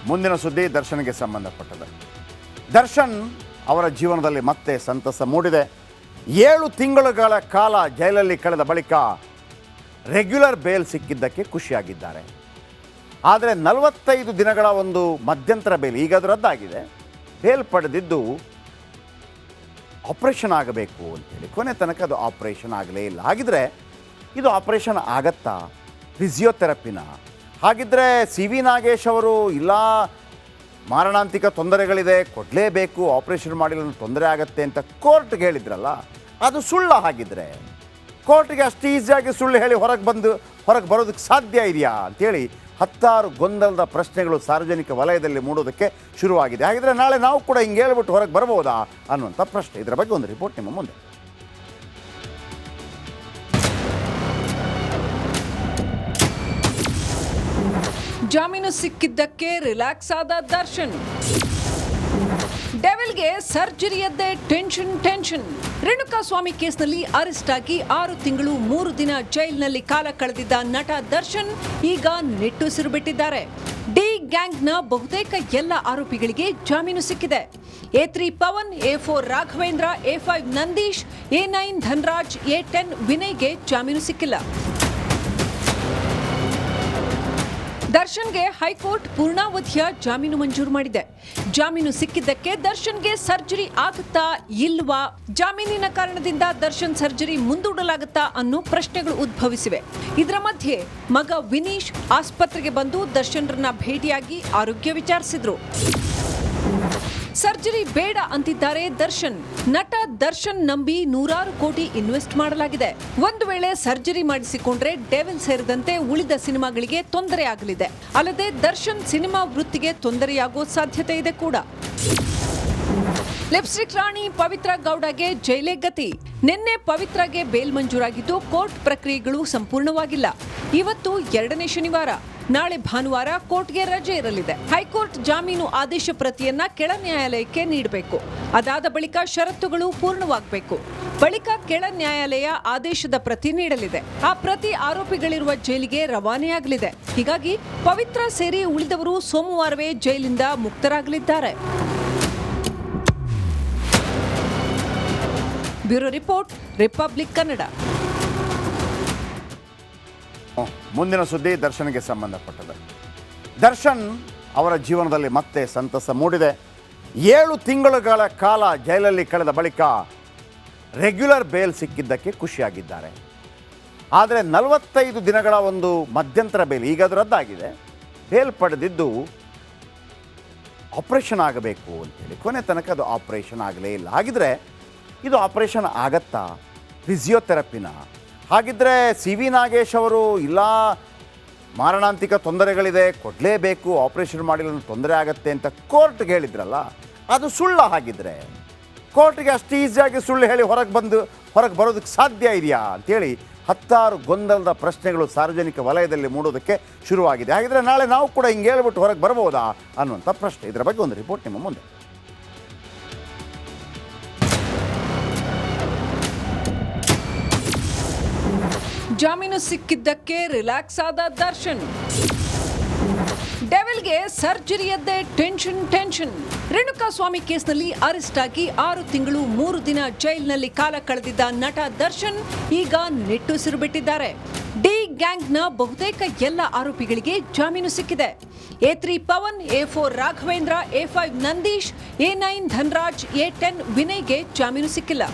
ಮುಂದಿನ ಸುದ್ದಿ ದರ್ಶನ್ಗೆ ಸಂಬಂಧಪಟ್ಟದ್ದು. ದರ್ಶನ್ ಅವರ ಜೀವನದಲ್ಲಿ ಮತ್ತೆ ಸಂತಸ ಮೂಡಿದೆ. 7 ತಿಂಗಳುಗಳ ಕಾಲ ಜೈಲಲ್ಲಿ ಕಳೆದ ಬಳಿಕ ರೆಗ್ಯುಲರ್ ಬೇಲ್ ಸಿಕ್ಕಿದ್ದಕ್ಕೆ ಖುಷಿಯಾಗಿದ್ದಾರೆ. ಆದರೆ 45 ದಿನಗಳ ಒಂದು ಮಧ್ಯಂತರ ಬೇಲ್ ಈಗ ಅದು ರದ್ದಾಗಿದೆ. ಬೇಲ್ ಪಡೆದಿದ್ದು ಆಪರೇಷನ್ ಆಗಬೇಕು ಅಂತೇಳಿ. ಕೊನೆ ತನಕ ಅದು ಆಪರೇಷನ್ ಆಗಲೇ ಇಲ್ಲ. ಹಾಗಿದ್ರೆ ಇದು ಆಪರೇಷನ್ ಆಗತ್ತಾ? ಫಿಸಿಯೋಥೆರಪಿನ? ಹಾಗಿದ್ರೆ CV ನಾಗೇಶ್ ಅವರು ಇಲ್ಲ ಮಾರಣಾಂತಿಕ ತೊಂದರೆಗಳಿದೆ, ಕೊಡಲೇಬೇಕು, ಆಪರೇಷನ್ ಮಾಡಿಲ್ಲ ತೊಂದರೆ ಆಗತ್ತೆ ಅಂತ ಕೋರ್ಟ್ಗೆ ಹೇಳಿದ್ರಲ್ಲ, ಅದು ಸುಳ್ಳ? ಹಾಗಿದ್ರೆ ಕೋರ್ಟ್ಗೆ ಅಷ್ಟು ಈಸಿಯಾಗಿ ಸುಳ್ಳು ಹೇಳಿ ಹೊರಗೆ ಬರೋದಕ್ಕೆ ಸಾಧ್ಯ ಇದೆಯಾ ಅಂತೇಳಿ 10 ಗೊಂದಲದ ಪ್ರಶ್ನೆಗಳು ಸಾರ್ವಜನಿಕ ವಲಯದಲ್ಲಿ ಮೂಡೋದಕ್ಕೆ ಶುರುವಾಗಿದೆ. ಹಾಗಿದ್ರೆ ನಾಳೆ ನಾವು ಕೂಡ ಹಿಂಗೆ ಹೇಳ್ಬಿಟ್ಟು ಹೊರಗೆ ಬರ್ಬೋದಾ ಅನ್ನುವಂಥ ಪ್ರಶ್ನೆ. ಇದರ ಬಗ್ಗೆ ಒಂದು ರಿಪೋರ್ಟ್ ನಿಮ್ಮ ಮುಂದೆ. ಜಾಮೀನು ಸಿಕ್ಕಿದ್ದಕ್ಕೆ ರಿಲ್ಯಾಕ್ಸ್ ಆದ ದರ್ಶನ್. ಡೆವಿಲ್ಗೆ ಸರ್ಜರಿಯದ್ದೇ ಟೆನ್ಷನ್. ರೇಣುಕಾಸ್ವಾಮಿ ಕೇಸ್ನಲ್ಲಿ ಅರೆಸ್ಟ್ ಆಗಿ 6 ತಿಂಗಳು 3 ದಿನ ಜೈಲಿನಲ್ಲಿ ಕಾಲ ಕಳೆದಿದ್ದ ನಟ ದರ್ಶನ್ ಈಗ ನಿಟ್ಟುಸಿರು ಬಿಟ್ಟಿದ್ದಾರೆ. ಡಿ ಗ್ಯಾಂಗ್ನ ಬಹುತೇಕ ಎಲ್ಲ ಆರೋಪಿಗಳಿಗೆ ಜಾಮೀನು ಸಿಕ್ಕಿದೆ. A3 Pavan, A4 Raghavendra, A5 Nandish, A9 Dhanraj, A10 ವಿನಯ್ಗೆ ಜಾಮೀನು ಸಿಕ್ಕಿಲ್ಲ. ದರ್ಶನ್ಗೆ ಹೈಕೋರ್ಟ್ ಪೂರ್ಣಾವಧಿಯ ಜಾಮೀನು ಮಂಜೂರು ಮಾಡಿದೆ. ಜಾಮೀನು ಸಿಕ್ಕಿದ್ದಕ್ಕೆ ದರ್ಶನ್ಗೆ ಸರ್ಜರಿ ಆಗುತ್ತಾ ಇಲ್ವಾ, ಜಾಮೀನಿನ ಕಾರಣದಿಂದ ದರ್ಶನ್ ಸರ್ಜರಿ ಮುಂದೂಡಲಾಗುತ್ತಾ ಅನ್ನೋ ಪ್ರಶ್ನೆಗಳು ಉದ್ಭವಿಸಿವೆ. ಇದರ ಮಧ್ಯೆ ಮಗ ವಿನೀಶ್ ಆಸ್ಪತ್ರೆಗೆ ಬಂದು ದರ್ಶನ್ರನ್ನ ಭೇಟಿಯಾಗಿ ಆರೋಗ್ಯ ವಿಚಾರಿಸಿದ್ರು. ಸರ್ಜರಿ ಬೇಡ ಅಂತಿದ್ದಾರೆ ದರ್ಶನ್. ನಟ ದರ್ಶನ್ ನಂಬಿ 100 ಕೋಟಿ ಇನ್ವೆಸ್ಟ್ ಮಾಡಲಾಗಿದೆ. ಒಂದು ವೇಳೆ ಸರ್ಜರಿ ಮಾಡಿಸಿಕೊಂಡ್ರೆ ಡೆವಿಲ್ ಸೇರಿದಂತೆ ಉಳಿದ ಸಿನಿಮಾಗಳಿಗೆ ತೊಂದರೆ ಆಗಲಿದೆ. ಅಲ್ಲದೆ ದರ್ಶನ್ ಸಿನಿಮಾ ವೃತ್ತಿಗೆ ತೊಂದರೆಯಾಗೋ ಸಾಧ್ಯತೆ ಇದೆ ಕೂಡ. ಲಿಪ್ಸ್ಟಿಕ್ ರಾಣಿ ಪವಿತ್ರ ಗೌಡಗೆ ಜೈಲೇ ಗತಿ. ನಿನ್ನೆ ಪವಿತ್ರಗೆ ಬೇಲ್ ಮಂಜೂರಾಗಿದ್ದು ಕೋರ್ಟ್ ಪ್ರಕ್ರಿಯೆಗಳು ಸಂಪೂರ್ಣವಾಗಿಲ್ಲ. ಇವತ್ತು 2ನೇ ಶನಿವಾರ. ನಾಳೆ ಭಾನುವಾರ ಕೋರ್ಟ್ಗೆ ರಜೆ ಇರಲಿದೆ. ಹೈಕೋರ್ಟ್ ಜಾಮೀನು ಆದೇಶ ಪ್ರತಿಯನ್ನ ಕೆಳ ನ್ಯಾಯಾಲಯಕ್ಕೆ ನೀಡಬೇಕು. ಅದಾದ ಬಳಿಕ ಷರತ್ತುಗಳು ಪೂರ್ಣವಾಗಬೇಕು. ಬಳಿಕ ಕೆಳ ನ್ಯಾಯಾಲಯ ಆದೇಶದ ಪ್ರತಿ ನೀಡಲಿದೆ. ಆ ಪ್ರತಿ ಆರೋಪಿಗಳಿರುವ ಜೈಲಿಗೆ ರವಾನೆಯಾಗಲಿದೆ. ಹೀಗಾಗಿ ಪವಿತ್ರ ಸೇರಿ ಉಳಿದವರು ಸೋಮವಾರವೇ ಜೈಲಿಂದ ಮುಕ್ತರಾಗಲಿದ್ದಾರೆ. Bureau report, Republic Kannada. ಮುಂದಿನ ಸುದ್ದಿ ದರ್ಶನ್ಗೆ ಸಂಬಂಧಪಟ್ಟದ್ದು. ದರ್ಶನ್ ಅವರ ಜೀವನದಲ್ಲಿ ಮತ್ತೆ ಸಂತಸ ಮೂಡಿದೆ. 7 ತಿಂಗಳುಗಳ ಕಾಲ ಜೈಲಲ್ಲಿ ಕಳೆದ ಬಳಿಕ ರೆಗ್ಯುಲರ್ ಬೇಲ್ ಸಿಕ್ಕಿದ್ದಕ್ಕೆ ಖುಷಿಯಾಗಿದ್ದಾರೆ. ಆದರೆ 45 ದಿನಗಳ ಒಂದು ಮಧ್ಯಂತರ ಬೇಲ್ ಈಗ ಅದು ರದ್ದಾಗಿದೆ. ಬೇಲ್ ಪಡೆದಿದ್ದು ಆಪರೇಷನ್ ಆಗಬೇಕು ಅಂತೇಳಿ. ಕೊನೆ ತನಕ ಅದು ಆಪರೇಷನ್ ಆಗಲೇ ಇಲ್ಲ. ಹಾಗಿದ್ರೆ ಇದು ಆಪರೇಷನ್ ಆಗತ್ತಾ? ಫಿಸಿಯೋಥೆರಪಿನ? ಹಾಗಿದ್ರೆ CV ನಾಗೇಶ್ ಅವರು ಇಲ್ಲ ಮಾರಣಾಂತಿಕ ತೊಂದರೆಗಳಿದೆ, ಕೊಡಲೇಬೇಕು, ಆಪರೇಷನ್ ಮಾಡಿಲ್ಲ ತೊಂದರೆ ಆಗತ್ತೆ ಅಂತ ಕೋರ್ಟ್ಗೆ ಹೇಳಿದ್ರಲ್ಲ, ಅದು ಸುಳ್ಳ? ಹಾಗಿದ್ರೆ ಕೋರ್ಟ್ಗೆ ಅಷ್ಟು ಈಸಿಯಾಗಿ ಸುಳ್ಳು ಹೇಳಿ ಹೊರಗೆ ಬರೋದಕ್ಕೆ ಸಾಧ್ಯ ಇದೆಯಾ ಅಂತೇಳಿ 10 ಗೊಂದಲದ ಪ್ರಶ್ನೆಗಳು ಸಾರ್ವಜನಿಕ ವಲಯದಲ್ಲಿ ಮೂಡೋದಕ್ಕೆ ಶುರುವಾಗಿದೆ. ಹಾಗಿದ್ರೆ ನಾಳೆ ನಾವು ಕೂಡ ಹಿಂಗೆ ಹೇಳ್ಬಿಟ್ಟು ಹೊರಗೆ ಬರ್ಬೋದಾ ಅನ್ನುವಂಥ ಪ್ರಶ್ನೆ. ಇದರ ಬಗ್ಗೆ ಒಂದು ರಿಪೋರ್ಟ್ ನಿಮ್ಮ ಮುಂದೆ. ಜಾಮೀನು ಸಿಕ್ಕಿದ್ದಕ್ಕೆ ರಿಲ್ಯಾಕ್ಸ್ ಆದ ದರ್ಶನ್. ಡೆವಿಲ್ಗೆ ಸರ್ಜರಿಯದ್ದೇ ಟೆನ್ಷನ್. ರೇಣುಕಾಸ್ವಾಮಿ ಕೇಸ್ನಲ್ಲಿ ಅರೆಸ್ಟ್ ಆಗಿ 6 ತಿಂಗಳು 3 ದಿನ ಜೈಲಿನಲ್ಲಿ ಕಾಲ ಕಳೆದಿದ್ದ ನಟ ದರ್ಶನ್ ಈಗ ನಿಟ್ಟುಸಿರು ಬಿಟ್ಟಿದ್ದಾರೆ. ಡಿ ಗ್ಯಾಂಗ್ನ ಬಹುತೇಕ ಎಲ್ಲ ಆರೋಪಿಗಳಿಗೆ ಜಾಮೀನು ಸಿಕ್ಕಿದೆ. A3 Pavan, A4 Raghavendra, A5 Nandish, A9 Dhanraj, A10 ವಿನಯ್ಗೆ ಜಾಮೀನು ಸಿಕ್ಕಿಲ್ಲ.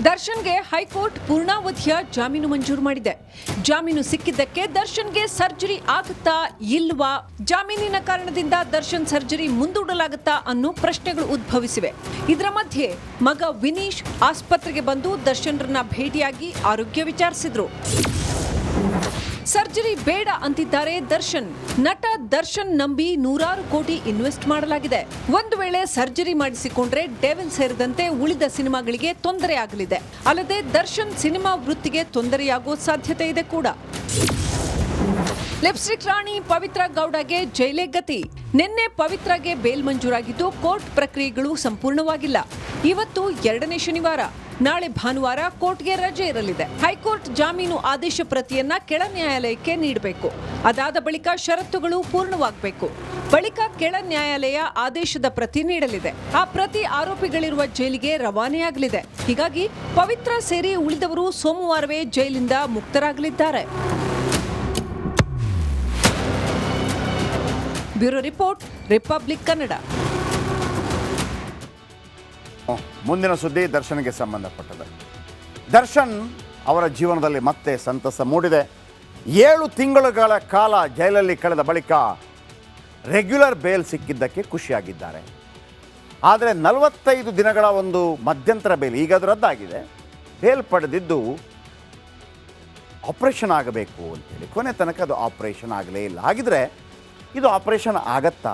ದರ್ಶನ್ಗೆ ಹೈಕೋರ್ಟ್ ಪೂರ್ಣಾವಧಿಯ ಜಾಮೀನು ಮಂಜೂರು ಮಾಡಿದೆ. ಜಾಮೀನು ಸಿಕ್ಕಿದ್ದಕ್ಕೆ ದರ್ಶನ್ಗೆ ಸರ್ಜರಿ ಆಗುತ್ತಾ ಇಲ್ವಾ, ಜಾಮೀನಿನ ಕಾರಣದಿಂದ ದರ್ಶನ್ ಸರ್ಜರಿ ಮುಂದೂಡಲಾಗುತ್ತಾ ಅನ್ನೋ ಪ್ರಶ್ನೆಗಳು ಉದ್ಭವಿಸಿವೆ. ಇದರ ಮಧ್ಯೆ ಮಗ ವಿನೀಶ್ ಆಸ್ಪತ್ರೆಗೆ ಬಂದು ದರ್ಶನ್ರನ್ನ ಭೇಟಿಯಾಗಿ ಆರೋಗ್ಯ ವಿಚಾರಿಸಿದ್ರು. ಸರ್ಜರಿ ಬೇಡ ಅಂತಿದ್ದಾರೆ ದರ್ಶನ್. ನಟ ದರ್ಶನ್ ನಂಬಿ 100 ಕೋಟಿ ಇನ್ವೆಸ್ಟ್ ಮಾಡಲಾಗಿದೆ. ಒಂದು ವೇಳೆ ಸರ್ಜರಿ ಮಾಡಿಸಿಕೊಂಡ್ರೆ ಡೆವಿಲ್ ಸೇರಿದಂತೆ ಉಳಿದ ಸಿನಿಮಾಗಳಿಗೆ ತೊಂದರೆ ಆಗಲಿದೆ. ಅಲ್ಲದೆ ದರ್ಶನ್ ಸಿನಿಮಾ ವೃತ್ತಿಗೆ ತೊಂದರೆಯಾಗೋ ಸಾಧ್ಯತೆ ಇದೆ ಕೂಡ. ಲಿಪ್ಸ್ಟಿಕ್ ರಾಣಿ ಪವಿತ್ರ ಗೌಡಗೆ ಜೈಲೇ ಗತಿ. ನಿನ್ನೆ ಪವಿತ್ರಗೆ ಬೇಲ್ ಮಂಜೂರಾಗಿದ್ದು ಕೋರ್ಟ್ ಪ್ರಕ್ರಿಯೆಗಳು ಸಂಪೂರ್ಣವಾಗಿಲ್ಲ. ಇವತ್ತು 2ನೇ ಶನಿವಾರ. ನಾಳೆ ಭಾನುವಾರ ಕೋರ್ಟ್ಗೆ ರಜೆ ಇರಲಿದೆ. ಹೈಕೋರ್ಟ್ ಜಾಮೀನು ಆದೇಶ ಪ್ರತಿಯನ್ನ ಕೆಳ ನ್ಯಾಯಾಲಯಕ್ಕೆ ನೀಡಬೇಕು. ಅದಾದ ಬಳಿಕ ಷರತ್ತುಗಳು ಪೂರ್ಣವಾಗಬೇಕು. ಬಳಿಕ ಕೆಳ ನ್ಯಾಯಾಲಯ ಆದೇಶದ ಪ್ರತಿ ನೀಡಲಿದೆ. ಆ ಪ್ರತಿ ಆರೋಪಿಗಳಿರುವ ಜೈಲಿಗೆ ರವಾನೆಯಾಗಲಿದೆ. ಹೀಗಾಗಿ ಪವಿತ್ರ ಸೇರಿ ಉಳಿದವರು ಸೋಮವಾರವೇ ಜೈಲಿಂದ ಮುಕ್ತರಾಗಲಿದ್ದಾರೆ. Bureau report, Republic Kannada. ಮುಂದಿನ ಸುದ್ದಿ ದರ್ಶನ್ಗೆ ಸಂಬಂಧಪಟ್ಟದ್ದು. ದರ್ಶನ್ ಅವರ ಜೀವನದಲ್ಲಿ ಮತ್ತೆ ಸಂತಸ ಮೂಡಿದೆ. 7 ತಿಂಗಳುಗಳ ಕಾಲ ಜೈಲಲ್ಲಿ ಕಳೆದ ಬಳಿಕ ರೆಗ್ಯುಲರ್ ಬೇಲ್ ಸಿಕ್ಕಿದ್ದಕ್ಕೆ ಖುಷಿಯಾಗಿದ್ದಾರೆ. ಆದರೆ 45 ದಿನಗಳ ಒಂದು ಮಧ್ಯಂತರ ಬೇಲ್ ಈಗ ಅದು ರದ್ದಾಗಿದೆ. ಬೇಲ್ ಪಡೆದಿದ್ದು ಆಪರೇಷನ್ ಆಗಬೇಕು ಅಂತೇಳಿ. ಕೊನೆ ತನಕ ಅದು ಆಪರೇಷನ್ ಆಗಲೇ ಇಲ್ಲ. ಹಾಗಿದ್ರೆ ಇದು ಆಪರೇಷನ್ ಆಗತ್ತಾ?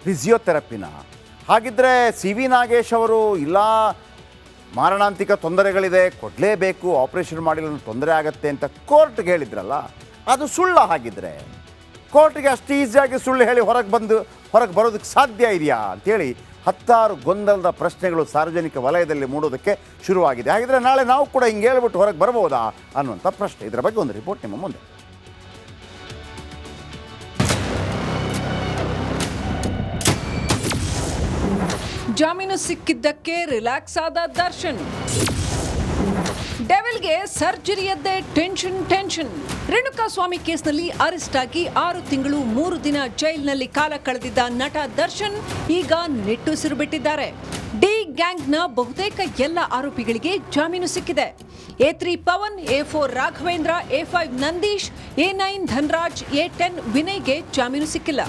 ಫಿಸಿಯೋಥೆರಪಿನ? ಹಾಗಿದ್ರೆ CV ನಾಗೇಶ್ ಅವರು ಇಲ್ಲ ಮಾರಣಾಂತಿಕ ತೊಂದರೆಗಳಿದೆ, ಕೊಡಲೇಬೇಕು, ಆಪರೇಷನ್ ಮಾಡಿಲ್ಲ ತೊಂದರೆ ಆಗತ್ತೆ ಅಂತ ಕೋರ್ಟ್ಗೆ ಹೇಳಿದ್ರಲ್ಲ, ಅದು ಸುಳ್ಳ? ಹಾಗಿದ್ರೆ ಕೋರ್ಟ್ಗೆ ಅಷ್ಟು ಈಸಿಯಾಗಿ ಸುಳ್ಳು ಹೇಳಿ ಹೊರಗೆ ಬರೋದಕ್ಕೆ ಸಾಧ್ಯ ಇದೆಯಾ ಅಂತೇಳಿ 10 ಗೊಂದಲದ ಪ್ರಶ್ನೆಗಳು ಸಾರ್ವಜನಿಕ ವಲಯದಲ್ಲಿ ಮೂಡೋದಕ್ಕೆ ಶುರುವಾಗಿದೆ. ಹಾಗಿದ್ರೆ ನಾಳೆ ನಾವು ಕೂಡ ಹಿಂಗೆ ಹೇಳ್ಬಿಟ್ಟು ಹೊರಗೆ ಬರ್ಬೋದಾ ಅನ್ನುವಂಥ ಪ್ರಶ್ನೆ. ಇದರ ಬಗ್ಗೆ ಒಂದು ರಿಪೋರ್ಟ್ ನಿಮ್ಮ ಮುಂದೆ. ಜಾಮೀನು ಸಿಕ್ಕಿದ್ದಕ್ಕೆ ರಿಲ್ಯಾಕ್ಸ್ ಆದ ದರ್ಶನ್. ಡೆವಿಲ್ಗೆ ಸರ್ಜರಿಯದ್ದೇ ಟೆನ್ಷನ್. ರೇಣುಕಾಸ್ವಾಮಿ ಕೇಸ್ನಲ್ಲಿ ಅರೆಸ್ಟ್ ಆಗಿ 6 ತಿಂಗಳು 3 ದಿನ ಜೈಲಿನಲ್ಲಿ ಕಾಲ ಕಳೆದಿದ್ದ ನಟ ದರ್ಶನ್ ಈಗ ನಿಟ್ಟುಸಿರು ಬಿಟ್ಟಿದ್ದಾರೆ. ಡಿ ಗ್ಯಾಂಗ್ನ ಬಹುತೇಕ ಎಲ್ಲ ಆರೋಪಿಗಳಿಗೆ ಜಾಮೀನು ಸಿಕ್ಕಿದೆ. A3 Pavan, A4 Raghavendra, A5 Nandish, A9 Dhanraj, A10 ವಿನಯ್ಗೆ ಜಾಮೀನು ಸಿಕ್ಕಿಲ್ಲ.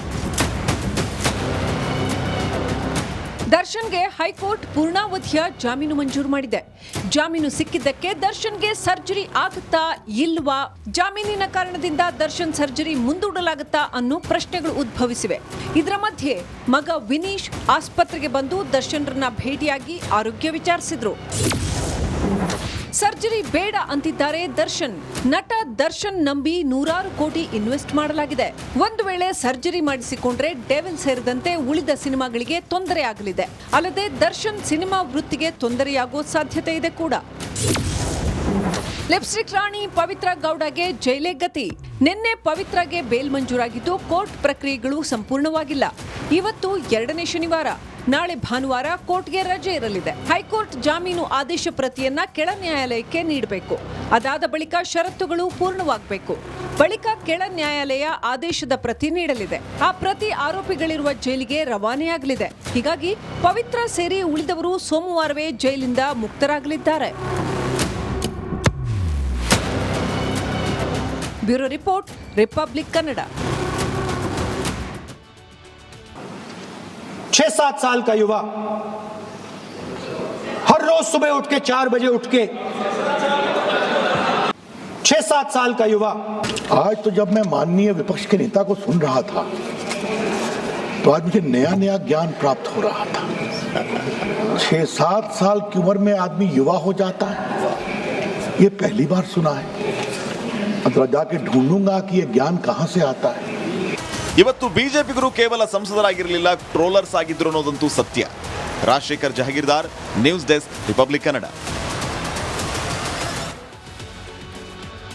ದರ್ಶನ್ಗೆ ಹೈಕೋರ್ಟ್ ಪೂರ್ಣಾವಧಿಯ ಜಾಮೀನು ಮಂಜೂರು ಮಾಡಿದೆ. ಜಾಮೀನು ಸಿಕ್ಕಿದ್ದಕ್ಕೆ ದರ್ಶನ್ಗೆ ಸರ್ಜರಿ ಆಗುತ್ತಾ ಇಲ್ವಾ? ಜಾಮೀನಿನ ಕಾರಣದಿಂದ ದರ್ಶನ್ ಸರ್ಜರಿ ಮುಂದೂಡಲಾಗುತ್ತಾ ಅನ್ನೋ ಪ್ರಶ್ನೆಗಳು ಉದ್ಭವಿಸಿವೆ. ಇದರ ಮಧ್ಯೆ ಮಗ ವಿನೀಶ್ ಆಸ್ಪತ್ರೆಗೆ ಬಂದು ದರ್ಶನ್ರನ್ನ ಭೇಟಿಯಾಗಿ ಆರೋಗ್ಯ ವಿಚಾರಿಸಿದ್ರು. ಸರ್ಜರಿ ಬೇಡ ಅಂತಿದ್ದಾರೆ ದರ್ಶನ್. ನಟ ದರ್ಶನ್ ನಂಬಿ 100 ಕೋಟಿ ಇನ್ವೆಸ್ಟ್ ಮಾಡಲಾಗಿದೆ. ಒಂದು ವೇಳೆ ಸರ್ಜರಿ ಮಾಡಿಸಿಕೊಂಡ್ರೆ ಡೆವಿಲ್ ಸೇರಿದಂತೆ ಉಳಿದ ಸಿನಿಮಾಗಳಿಗೆ ತೊಂದರೆ ಆಗಲಿದೆ. ಅಲ್ಲದೆ ದರ್ಶನ್ ಸಿನಿಮಾ ವೃತ್ತಿಗೆ ತೊಂದರೆಯಾಗೋ ಸಾಧ್ಯತೆ ಇದೆ ಕೂಡ. ಲಿಪ್ಸ್ಟಿಕ್ ರಾಣಿ ಪವಿತ್ರ ಗೌಡಗೆ ಜೈಲೇ ಗತಿ. ನಿನ್ನೆ ಪವಿತ್ರಗೆ ಬೇಲ್ ಮಂಜೂರಾಗಿದ್ದು ಕೋರ್ಟ್ ಪ್ರಕ್ರಿಯೆಗಳು ಸಂಪೂರ್ಣವಾಗಿಲ್ಲ. ಇವತ್ತು 2ನೇ ಶನಿವಾರ. ನಾಳೆ ಭಾನುವಾರ ಕೋರ್ಟ್ಗೆ ರಜೆ ಇರಲಿದೆ. ಹೈಕೋರ್ಟ್ ಜಾಮೀನು ಆದೇಶ ಪ್ರತಿಯನ್ನ ಕೆಳ ನ್ಯಾಯಾಲಯಕ್ಕೆ ನೀಡಬೇಕು. ಅದಾದ ಬಳಿಕ ಷರತ್ತುಗಳು ಪೂರ್ಣವಾಗಬೇಕು. ಬಳಿಕ ಕೆಳ ನ್ಯಾಯಾಲಯ ಆದೇಶದ ಪ್ರತಿ ನೀಡಲಿದೆ. ಆ ಪ್ರತಿ ಆರೋಪಿಗಳಿರುವ ಜೈಲಿಗೆ ರವಾನೆಯಾಗಲಿದೆ. ಹೀಗಾಗಿ ಪವಿತ್ರ ಸೇರಿ ಉಳಿದವರು ಸೋಮವಾರವೇ ಜೈಲಿಂದ ಮುಕ್ತರಾಗಲಿದ್ದಾರೆ. Bureau report, Republic Kannada. 6-7 साल का युवा हर रोज सुबह उठ के 4 बजे उठ के 6-7 साल का युवा। आज तो जब मैं माननीय विपक्ष के नेता को सुन रहा था तो आज मुझे नया नया ज्ञान प्राप्त हो रहा था। 6-7 साल की उम्र में आदमी युवा हो जाता है, ये पहली बार सुना है। अब जाके ढूंढूंगा कि ये ज्ञान कहां से आता है। ಇವತ್ತು ಬಿಜೆಪಿಗರು ಕೇವಲ ಸಂಸದರಾಗಿರಲಿಲ್ಲ, ಟ್ರೋಲರ್ಸ್ ಆಗಿದ್ರು ಅನ್ನೋದಂತೂ ಸತ್ಯ. Rajashekar Jahagirdar, news desk, Republic Kannada.